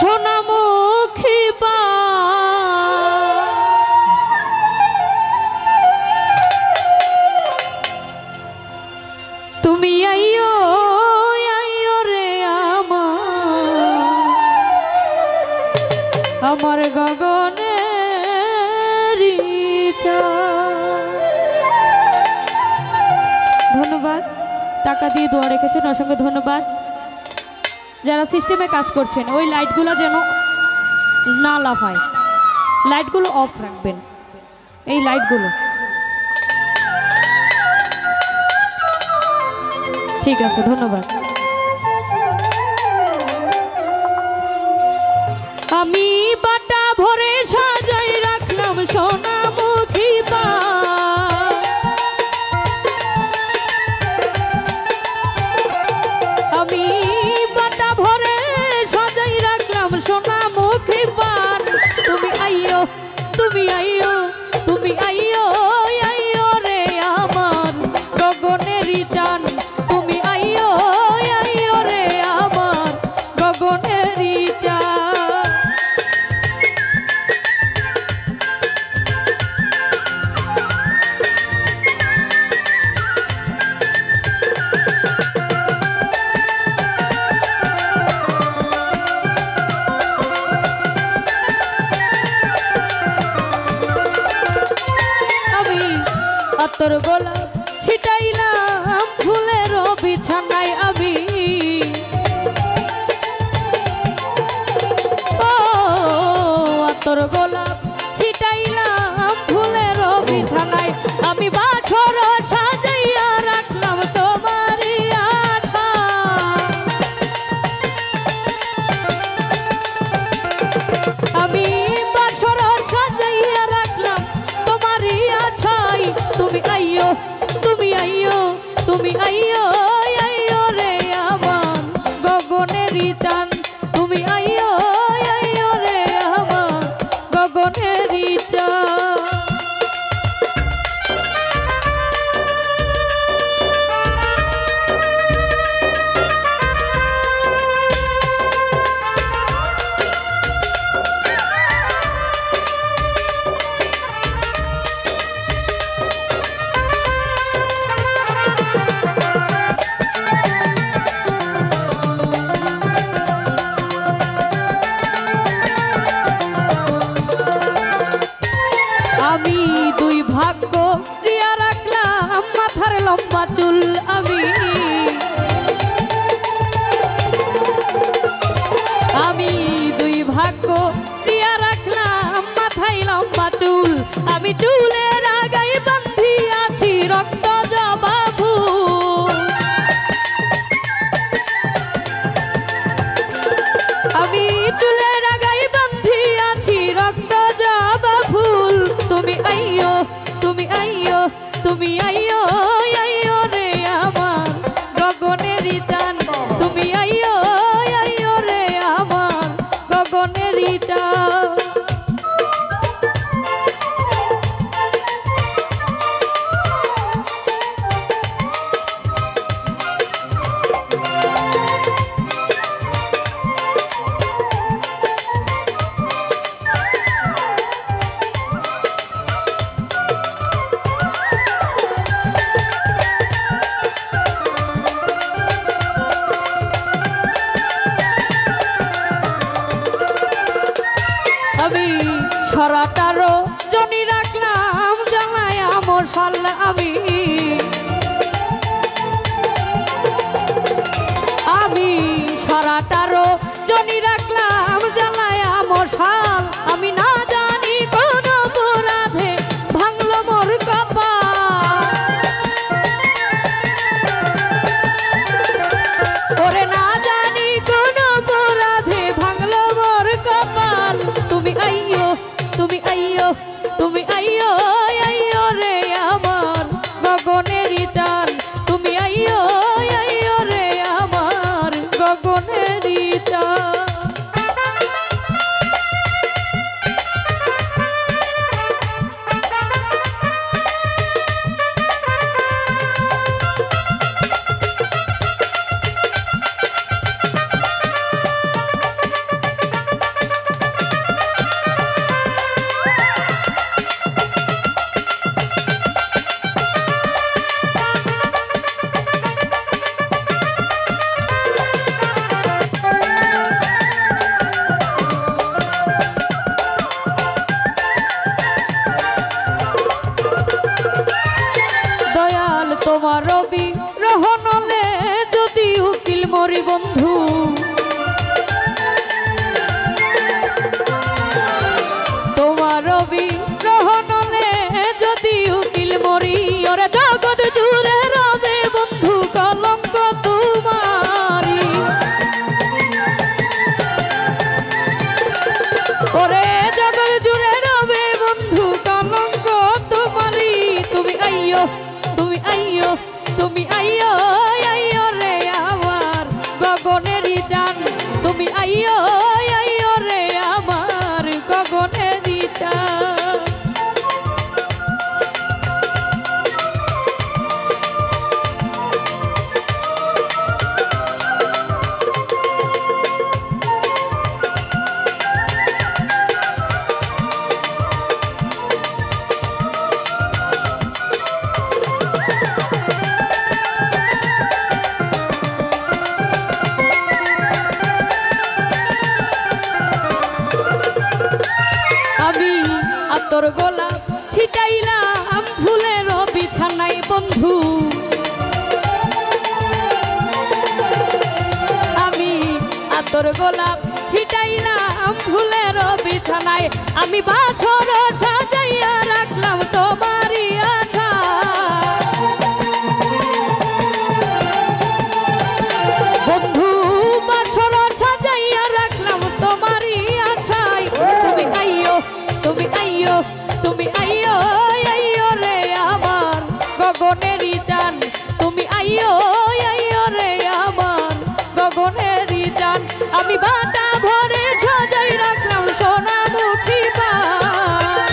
সোনামুখী পা তুমি আইও আইও রে আমার গগনের ইচ্ছা। ধন্যবাদ, টাকা দিয়ে দোয়া রেখেছেন, অসংখ্য ধন্যবাদ। যারা সিস্টেমে কাজ করছেন ওই লাইটগুলো যেন না লাফায়, লাইটগুলো অফ রাখবেন, এই লাইটগুলো ঠিক আছে। ধন্যবাদ। আমি বাটা ভরে সাজাই রাখলাম সোনামুখী পা, আমি বাটা ভরে সাজাই রাখলাম সোনামুখী পান। তুমি আইও তুমি আইও তুমি আইও আইও রে আমার গগনেরই চান। তুমি আইও আইও রে আমার গগনেরই চান। আতর গোলাপ ছিটাইলাম ফুলের বিছানায় আমি, ও আতর গোলাপ ছিটাইলাম ফুলের বিছানায় আমি বাছর সাজাইয়া রাখলাম তোমারই আশা। আমি বাছর সাজাইয়া রাখলাম তোমারই আশায়। তুমি আইও তুমি আইও তুমি আইও আইও রে আমার গগনেরই চান। তুমি আইও আইও রে আমার গগনেরই চান। আমি দুই ভাগ্য দিয়া রাখলাম মাথার লম্বা চুল, আমি আমি দুই ভাগ্য দিয়া রাখলাম মাথায় লম্বা চুল। আমি চুলের আগায় বান্ধি আছি রক্ত জবা ফুল, আমি চুলের আগায় বান্ধি আছি রক্ত জবা ফুল। তুমি আইও তুমি আইও তুমি আইও আইও রে আমার গগনেরই চান। তুমি আইও আইও রে আমার গগনেরই চান। আমি সরাটারো জনি রাখলাম জানাই আমার সাল, আমি আমি সরাটারো জনি রাখলাম জানাই আমার সাল। আমি না জানি কোন অপরাধে ভাঙলো মোর কপাল, ওরে না জানি কোন অপরাধে ভাঙলো মোর কপাল। তুমি আইও তুমি আইও তুমি আইও আইও রে আমার গগনেরই চান। তুমি আইও আইও রে আমার গগনেরই চান। মরি বন্ধু তোমার বিগ্রহ নলে যদি উকিল মরি ওরে জগৎ জুড়ে রবে বন্ধু কলঙ্ক তোমারি ওরে জগৎ জুড়ে রবে বন্ধু কলঙ্ক তোমারি তুমি আইয়ো তুমি আইয়ো তুমি আইয়ো আইয়ো রে আমার গগনেরই চাঁদ তুমি আইয়ো আইয়ো রে আমার গগনেরই চাঁদ তোর গোলাপ ছিটাইলাম ফুলের বিছানায় বন্ধু আমি তোর গোলাপ ছিটাইলাম ফুলের বিছানায় আমি বাছর সাজাইয়া রাখলাম তোমারই আশা বন্ধু বাছর সাজাইয়া রাখলাম তোমারই আশায় তুমি আইয়ো তুমি আইয়ো তুমি আইয়ো আইয়ো রে আমার গগনেরই চাঁদ তুমি আইয়ো আইয়ো রে আমার গগনেরই চাঁদ আমি বাটা ভরে সাজাই রাখলাম সোনামুখী পান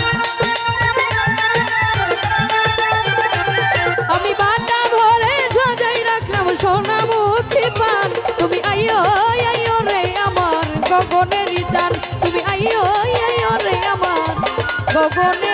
আমি বাটা ভরে সাজাই রাখলাম সোনামুখী পান তুমি আইয়ো আইয়ো রে আমার গগনেরই চাঁদ তুমি আইয়ো আইয়ো রে আমার গগনে